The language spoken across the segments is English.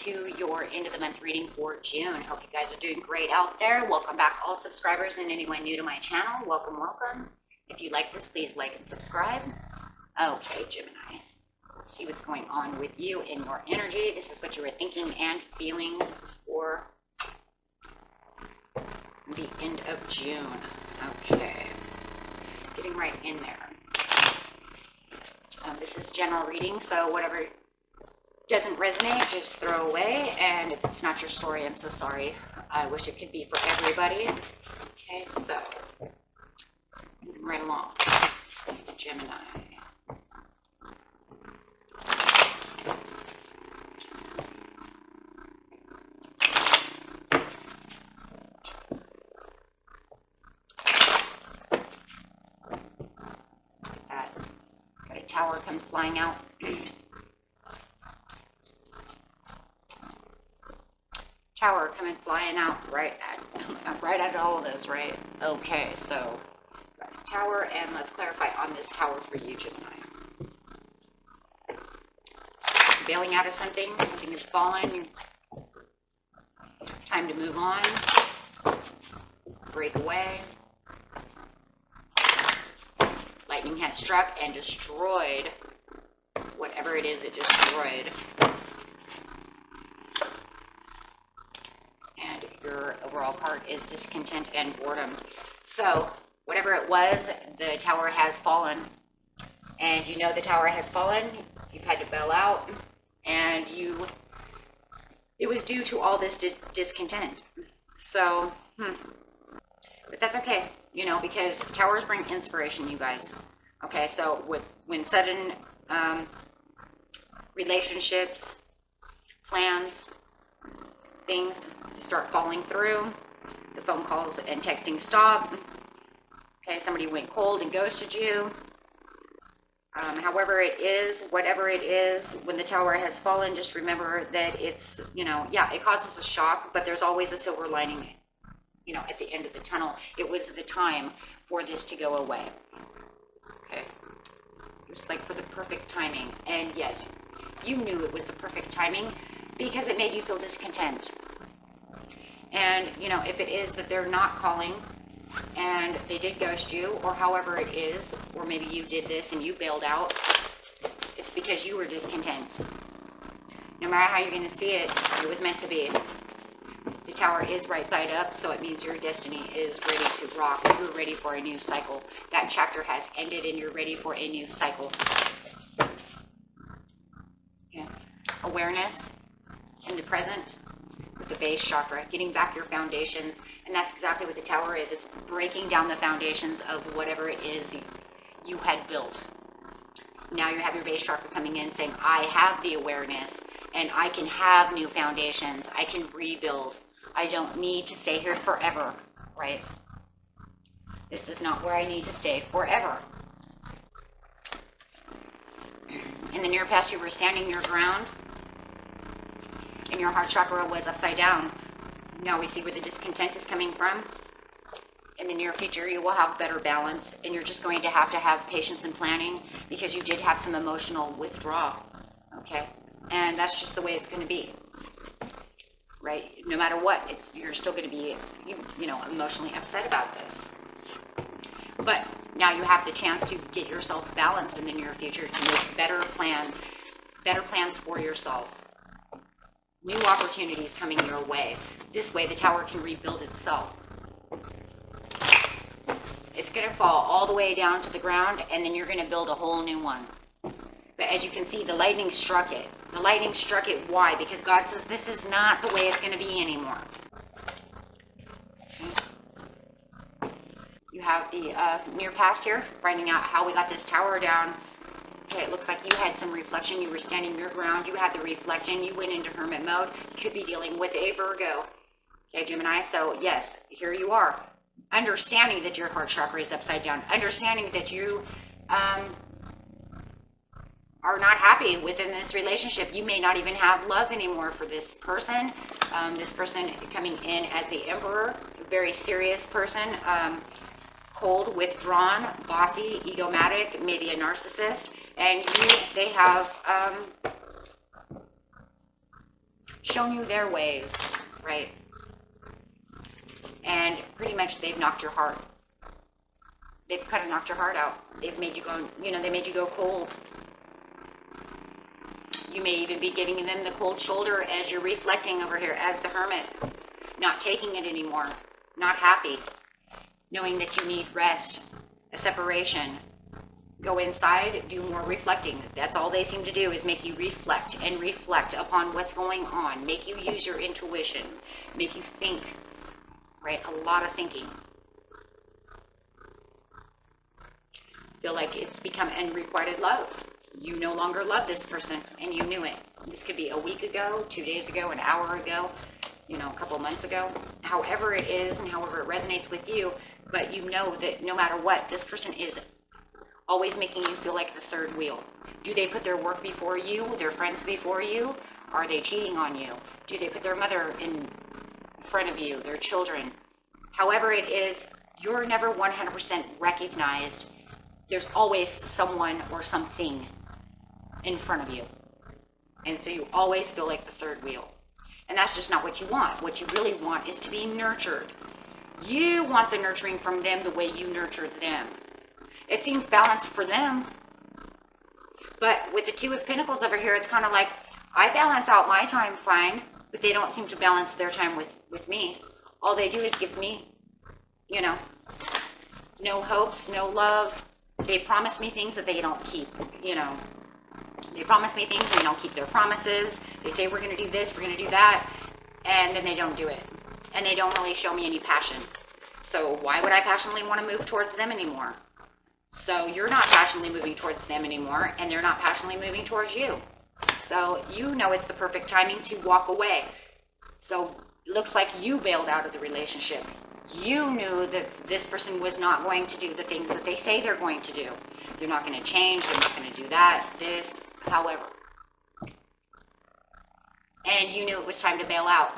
to your end of the month reading for June. Hope you guys are doing great out there. Welcome back, all subscribers, and anyone new to my channel. Welcome, welcome. If you like this, please like and subscribe. Okay, Gemini. Let's see what's going on with you in your energy. This is what you were thinking and feeling for the end of June. Okay. Getting right in there. This is general reading, so whatever doesn't resonate, just throw away. And if it's not your story, I'm so sorry. I wish it could be for everybody. Okay, so moving right along. Gemini. Got a tower come flying out. Tower coming flying out right at all of this, right? Okay, so got a tower, and let's clarify on this tower for you, Gemini. Bailing out of something, something has fallen. Time to move on. Break away. Lightning has struck and destroyed whatever it is it destroyed. And your overall card is discontent and boredom. So whatever it was, the tower has fallen. And you know the tower has fallen. You've had to bail out. And it was due to all this discontent. So, but that's okay, you know, because towers bring inspiration, you guys. Okay, so when sudden relationships, plans, things start falling through, the phone calls and texting stop. Okay, somebody went cold and ghosted you. However it is, whatever it is, when the tower has fallen, just remember that it's, you know, yeah, it causes a shock, but there's always a silver lining, you know, at the end of the tunnel. It was the time for this to go away. Okay. It was like for the perfect timing. And yes, you knew it was the perfect timing because it made you feel discontent. And, you know, if it is that they're not calling and they did ghost you, or however it is, or maybe you did this and you bailed out, it's because you were discontent. No matter how you're going to see it, it was meant to be. The tower is right side up, so it means your destiny is ready to rock. You're ready for a new cycle. That chapter has ended and you're ready for a new cycle. Yeah. Awareness in the present with the base chakra, getting back your foundations. And that's exactly what the tower is. It's breaking down the foundations of whatever it is you had built. Now you have your base chakra coming in saying, I have the awareness and I can have new foundations. I can rebuild. I don't need to stay here forever, right? This is not where I need to stay forever. In the near past, you were standing your ground and your heart chakra was upside down. Now we see where the discontent is coming from. In the near future, you will have better balance, and you're just going to have patience and planning because you did have some emotional withdrawal, okay? And that's just the way it's going to be, right? No matter what, you're still going to be, you know, emotionally upset about this. But now you have the chance to get yourself balanced in the near future to make better plans for yourself. New opportunities coming your way. This way, the tower can rebuild itself. It's going to fall all the way down to the ground, and then you're going to build a whole new one. But as you can see, the lightning struck it. The lightning struck it. Why? Because God says this is not the way it's going to be anymore. Okay. You have the near past here, finding out how we got this tower down. Okay, it looks like you had some reflection. You were standing your ground. You had the reflection. You went into hermit mode. You could be dealing with a Virgo. Okay, Gemini. So, yes, here you are. Understanding that your heart chakra is upside down. Understanding that you are not happy within this relationship. You may not even have love anymore for this person. This person coming in as the Emperor. A very serious person. Cold, withdrawn, bossy, egomatic, maybe a narcissist. And they have shown you their ways, right? And pretty much they've knocked your heart. They've kind of knocked your heart out. They've made you go, they made you go cold. You may even be giving them the cold shoulder as you're reflecting over here as the Hermit. Not taking it anymore. Not happy. Knowing that you need rest, a separation. Go inside, do more reflecting. That's all they seem to do, is make you reflect and reflect upon what's going on. Make you use your intuition. Make you think, right? A lot of thinking. Feel like it's become unrequited love. You no longer love this person, and you knew it. This could be a week ago, 2 days ago, an hour ago, a couple of months ago. However it is and however it resonates with you, but you know that no matter what, this person is always making you feel like the third wheel. Do they put their work before you, their friends before you? Are they cheating on you? Do they put their mother in front of you, their children? However it is, you're never 100% recognized. There's always someone or something in front of you. And so you always feel like the third wheel. And that's just not what you want. What you really want is to be nurtured. You want the nurturing from them the way you nurtured them. It seems balanced for them. But with the Two of Pentacles over here, it's kind of like, I balance out my time fine, but they don't seem to balance their time with me. All they do is give me, no hopes, no love. They promise me things that they don't keep, They promise me things, they don't keep their promises. They say, we're going to do this, we're going to do that, and then they don't do it. And they don't really show me any passion. So why would I passionately want to move towards them anymore? So you're not passionately moving towards them anymore, and they're not passionately moving towards you. So you know it's the perfect timing to walk away. So it looks like you bailed out of the relationship. You knew that this person was not going to do the things that they say they're going to do. They're not going to change. They're not going to do that, this, however. And you knew it was time to bail out.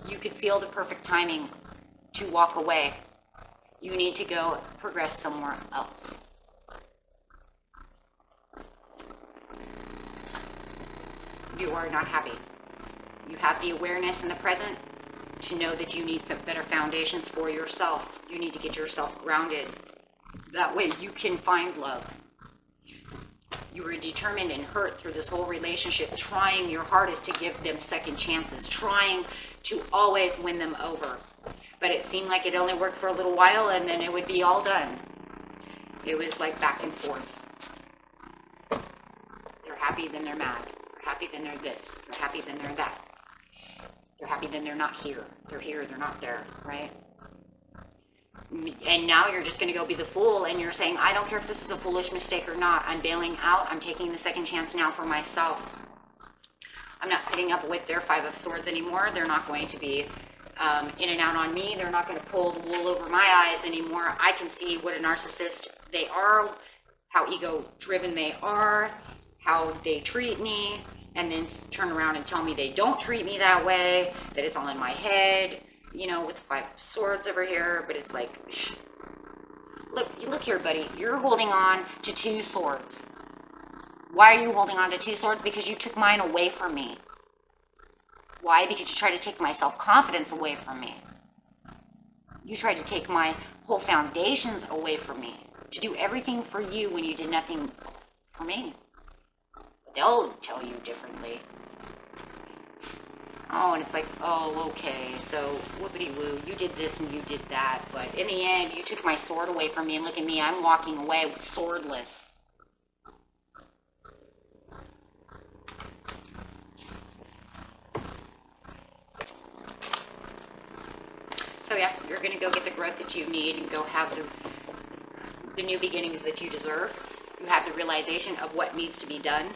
You could feel the perfect timing to walk away. You need to go progress somewhere else. You are not happy. You have the awareness in the present to know that you need better foundations for yourself. You need to get yourself grounded. That way you can find love. You were determined and hurt through this whole relationship, trying your hardest to give them second chances, trying to always win them over. But it seemed like it only worked for a little while, and then it would be all done. It was like back and forth. They're happy, then they're mad. They're happy, then they're this. They're happy, then they're that. They're happy, then they're not here. They're here, they're not there, right? And now you're just going to go be the fool, and you're saying, I don't care if this is a foolish mistake or not. I'm bailing out. I'm taking the second chance now for myself. I'm not putting up with their Five of Swords anymore. They're not going to be in and out on me. They're not going to pull the wool over my eyes anymore. I can see what a narcissist they are, how ego-driven they are, how they treat me, and then turn around and tell me they don't treat me that way, that it's all in my head, with the Five of Swords over here. But it's like, shh. Look here, buddy. You're holding on to two swords. Why are you holding on to two swords? Because you took mine away from me. Why? Because you tried to take my self-confidence away from me. You tried to take my whole foundations away from me. To do everything for you when you did nothing for me. They'll tell you differently. Oh, and it's like, oh, okay, so whoopity-woo, you did this and you did that, but in the end, you took my sword away from me, and look at me, I'm walking away swordless. So yeah, you're going to go get the growth that you need and go have the new beginnings that you deserve. You have the realization of what needs to be done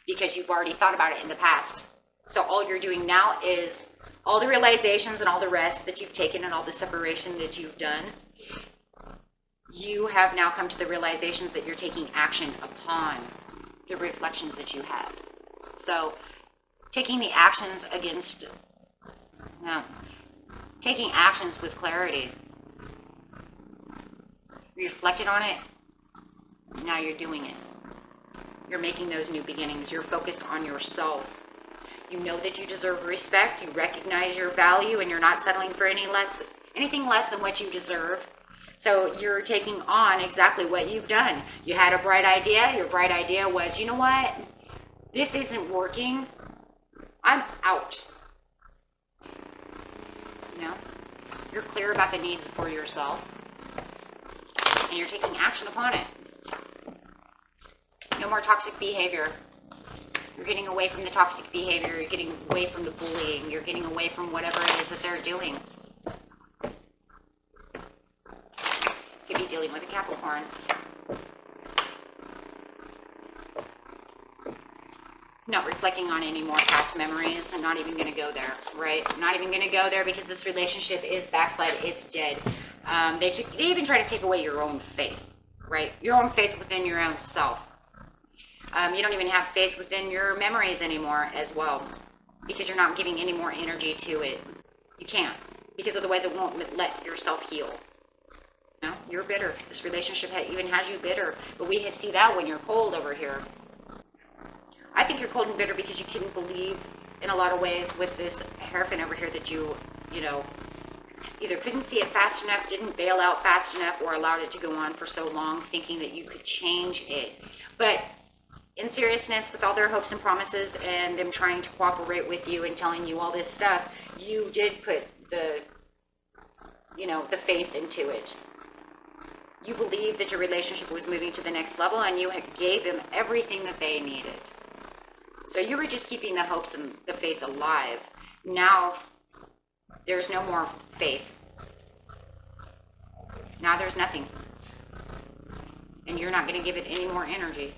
because you've already thought about it in the past. So all you're doing now is all the realizations and all the rest that you've taken and all the separation that you've done. You have now come to the realizations that you're taking action upon the reflections that you had. So taking the actions taking actions with clarity. Reflected on it. Now you're doing it. You're making those new beginnings. You're focused on yourself. You know that you deserve respect. You recognize your value, and you're not settling for anything less than what you deserve. So you're taking on exactly what you've done. You had a bright idea. Your bright idea was, you know what? This isn't working. I'm out. You know, you're clear about the needs for yourself, and you're taking action upon it. No more toxic behavior. You're getting away from the toxic behavior. You're getting away from the bullying. You're getting away from whatever it is that they're doing. You could be dealing with a Capricorn. Not reflecting on any more past memories. I'm not even going to go there, right? I'm not even going to go there because this relationship is backslide. It's dead. They even try to take away your own faith, right? Your own faith within your own self. You don't even have faith within your memories anymore as well, because you're not giving any more energy to it. You can't, because otherwise it won't let yourself heal. You know, you're bitter. This relationship even has you bitter, but we see that when you're cold over here. I think you're cold and bitter because you couldn't believe in a lot of ways with this Hierophant over here that you know, either couldn't see it fast enough, didn't bail out fast enough, or allowed it to go on for so long thinking that you could change it. But in seriousness, with all their hopes and promises and them trying to cooperate with you and telling you all this stuff, you did put the faith into it. You believed that your relationship was moving to the next level, and you gave them everything that they needed. So you were just keeping the hopes and the faith alive. Now, there's no more faith. Now there's nothing. And you're not going to give it any more energy,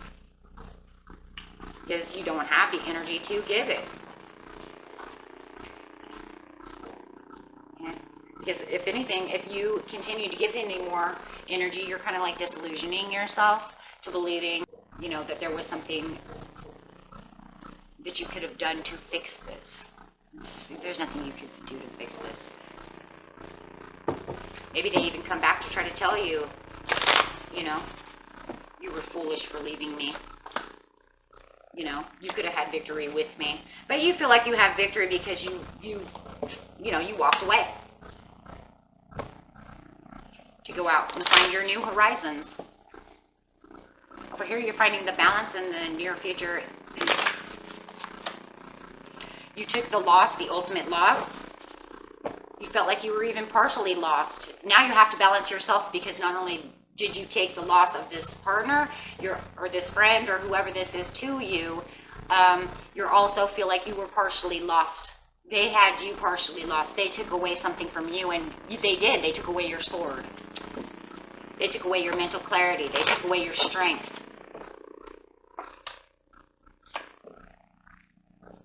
because you don't have the energy to give it. Okay? Because if anything, if you continue to give it any more energy, you're kind of like disillusioning yourself to believing, that there was something that you could have done to fix this. There's nothing you could do to fix this. Maybe they even come back to try to tell you, you were foolish for leaving me. You could have had victory with me. But you feel like you have victory because you walked away to go out and find your new horizons. Over here, you're finding the balance in the near future. You took the loss, the ultimate loss. You felt like you were even partially lost. Now you have to balance yourself, because not only did you take the loss of this partner, or this friend, or whoever this is to you, you also feel like you were partially lost. They had you partially lost. They took away something from you, and they did. They took away your sword. They took away your mental clarity. They took away your strength.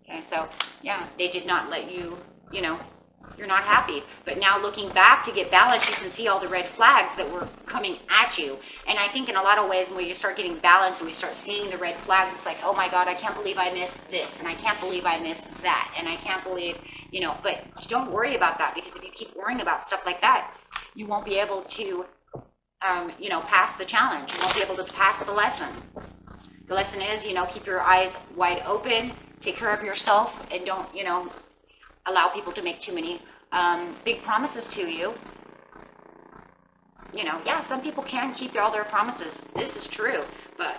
Okay, so, yeah, they did not let you, you're not happy. But now looking back to get balance, you can see all the red flags that were coming at you. And I think in a lot of ways, when you start getting balanced and we start seeing the red flags, it's like, oh my God, I can't believe I missed this. And I can't believe I missed that. And I can't believe, but don't worry about that, because if you keep worrying about stuff like that, you won't be able to, pass the challenge. You won't be able to pass the lesson. The lesson is, keep your eyes wide open, take care of yourself, and don't, allow people to make too many big promises to you. Yeah, some people can keep all their promises. This is true, but,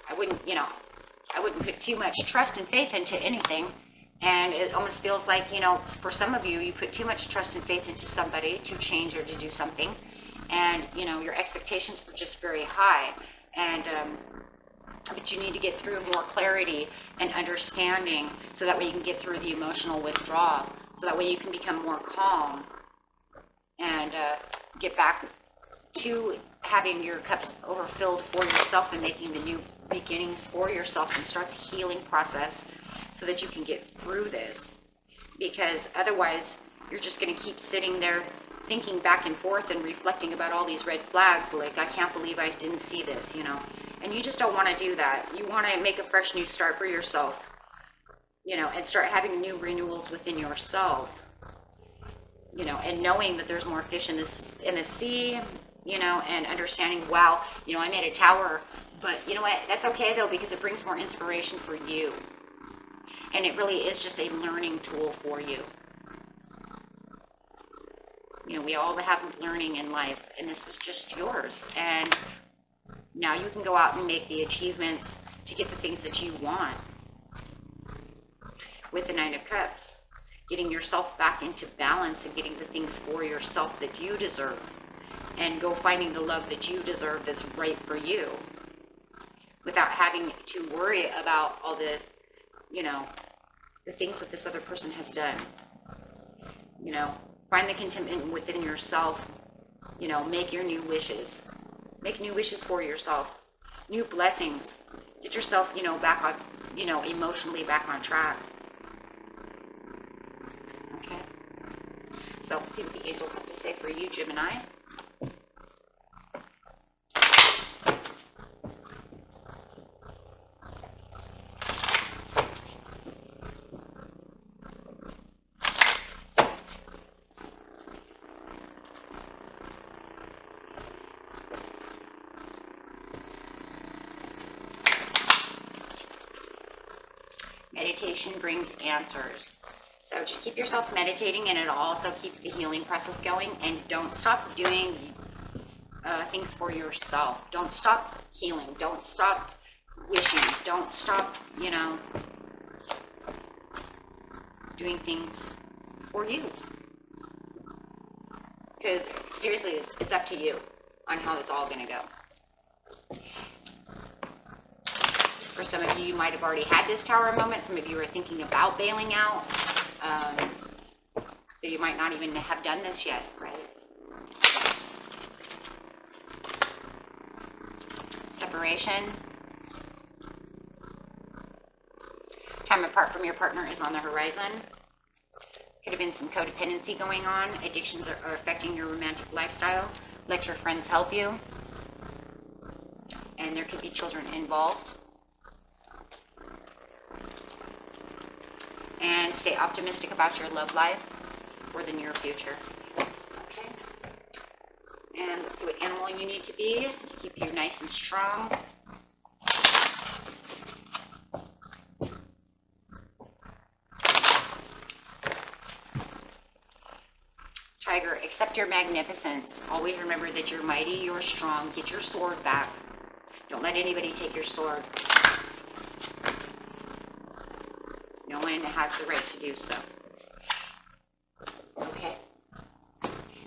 I wouldn't put too much trust and faith into anything. And it almost feels like, for some of you, you put too much trust and faith into somebody to change or to do something. And, your expectations were just very high. And, but you need to get through more clarity and understanding, so that way you can get through the emotional withdrawal, so that way you can become more calm and get back to having your cups overfilled for yourself and making the new beginnings for yourself, and start the healing process so that you can get through this. Because otherwise you're just going to keep sitting there thinking back and forth and reflecting about all these red flags, like, I can't believe I didn't see this, and you just don't want to do that. You want to make a fresh new start for yourself, and start having new renewals within yourself, and knowing that there's more fish in the sea, and understanding, wow, I made a tower, but you know what, that's okay though, because it brings more inspiration for you. And it really is just a learning tool for you. You know, we all have learning in life, and this was just yours. And now you can go out and make the achievements to get the things that you want. With the Nine of Cups, getting yourself back into balance and getting the things for yourself that you deserve, and go finding the love that you deserve that's right for you, without having to worry about all the, you know, the things that this other person has done. You know, find the contentment within yourself. You know, make your new wishes. Make new wishes for yourself. New blessings. Get yourself, you know, back on, you know, emotionally back on track. Okay. So let's see what the angels have to say for you, Gemini. Meditation brings answers. So just keep yourself meditating, and it'll also keep the healing process going. And don't stop doing things for yourself. Don't stop healing. Don't stop wishing. Don't stop, you know, doing things for you. Because seriously, it's up to you on how it's all going to go. For some of you, you might have already had this Tower moment. Some of you are thinking about bailing out. So you might not even have done this yet, right? Separation. Time apart from your partner is on the horizon. Could have been some codependency going on. Addictions are affecting your romantic lifestyle. Let your friends help you. And there could be children involved. And stay optimistic about your love life or the near future. Okay. And let's see what animal you need to be to keep you nice and strong. Tiger, accept your magnificence. Always remember that you're mighty, you're strong. Get your sword back. Don't let anybody take your sword. No one has the right to do so. Okay.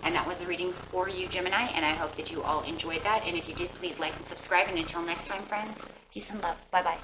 And that was the reading for you, Gemini, and I hope that you all enjoyed that. And if you did, please like and subscribe. And until next time, friends, peace and love. Bye-bye.